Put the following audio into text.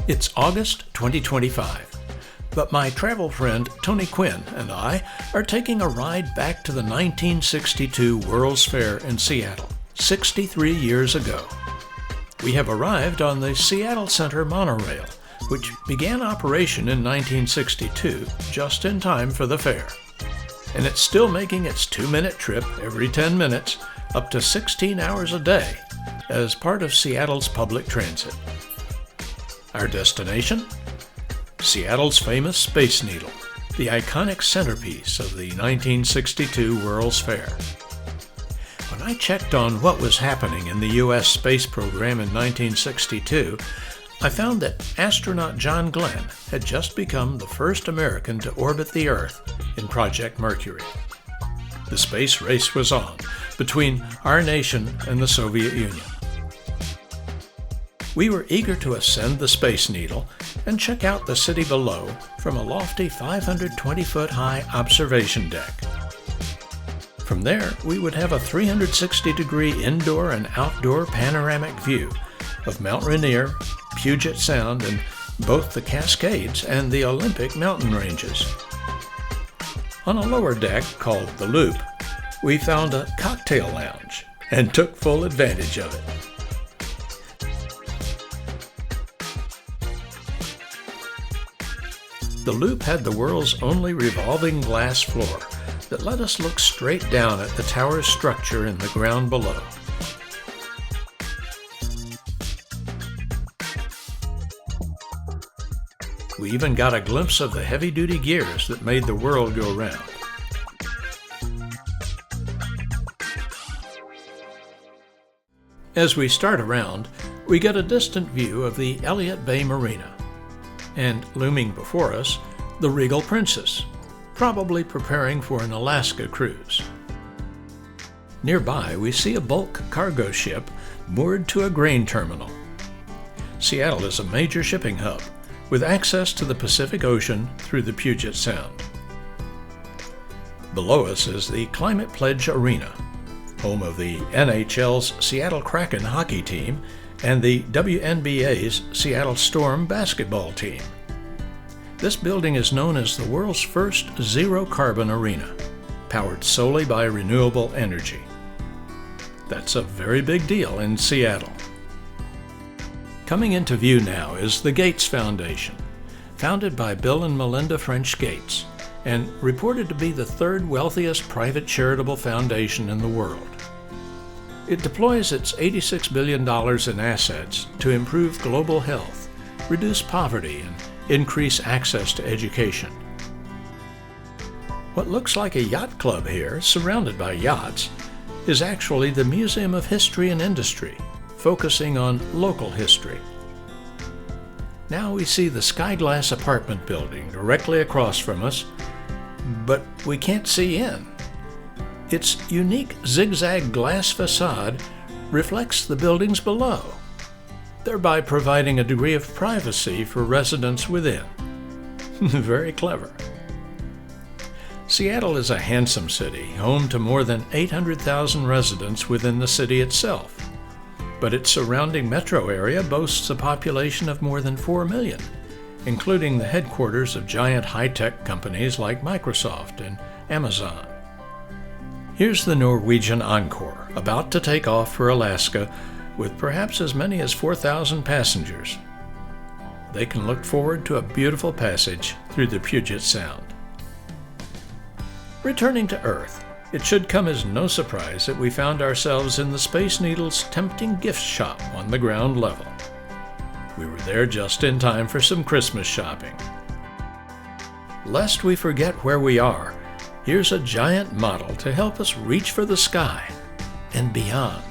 It's August 2025, but my travel friend Tony Quinn and I are taking a ride back to the 1962 World's Fair in Seattle, 63 years ago. We have arrived on the Seattle Center monorail, which began operation in 1962, just in time for the fair. And it's still making its 2-minute trip every 10 minutes, up to 16 hours a day, as part of Seattle's public transit. Our destination? Seattle's famous Space Needle, the iconic centerpiece of the 1962 World's Fair. When I checked on what was happening in the U.S. space program in 1962, I found that astronaut John Glenn had just become the first American to orbit the Earth in Project Mercury. The space race was on between our nation and the Soviet Union. We were eager to ascend the Space Needle and check out the city below from a lofty 520-foot-high observation deck. From there, we would have a 360-degree indoor and outdoor panoramic view of Mount Rainier, Puget Sound, and both the Cascades and the Olympic mountain ranges. On a lower deck called the Loop, we found a cocktail lounge and took full advantage of it. The Loop had the world's only revolving glass floor that let us look straight down at the tower's structure in the ground below. We even got a glimpse of the heavy-duty gears that made the world go round. As we start around, we get a distant view of the Elliott Bay Marina, and looming before us, the Regal Princess, probably preparing for an Alaska cruise. Nearby, we see a bulk cargo ship moored to a grain terminal. Seattle is a major shipping hub, with access to the Pacific Ocean through the Puget Sound. Below us is the Climate Pledge Arena, home of the NHL's Seattle Kraken hockey team and the WNBA's Seattle Storm basketball team. This building is known as the world's first zero-carbon arena, powered solely by renewable energy. That's a very big deal in Seattle. Coming into view now is the Gates Foundation, founded by Bill and Melinda French Gates, and reported to be the third wealthiest private charitable foundation in the world. It deploys its $86 billion in assets to improve global health, reduce poverty, and increase access to education. What looks like a yacht club here, surrounded by yachts, is actually the Museum of History and Industry, focusing on local history. Now we see the Skyglass apartment building directly across from us, but we can't see in. Its unique zigzag glass facade reflects the buildings below, thereby providing a degree of privacy for residents within. Very clever. Seattle is a handsome city, home to more than 800,000 residents within the city itself, but its surrounding metro area boasts a population of more than 4 million, including the headquarters of giant high-tech companies like Microsoft and Amazon. Here's the Norwegian Encore, about to take off for Alaska with perhaps as many as 4,000 passengers. They can look forward to a beautiful passage through the Puget Sound. Returning to Earth, it should come as no surprise that we found ourselves in the Space Needle's tempting gift shop on the ground level. We were there just in time for some Christmas shopping. Lest we forget where we are, here's a giant model to help us reach for the sky and beyond.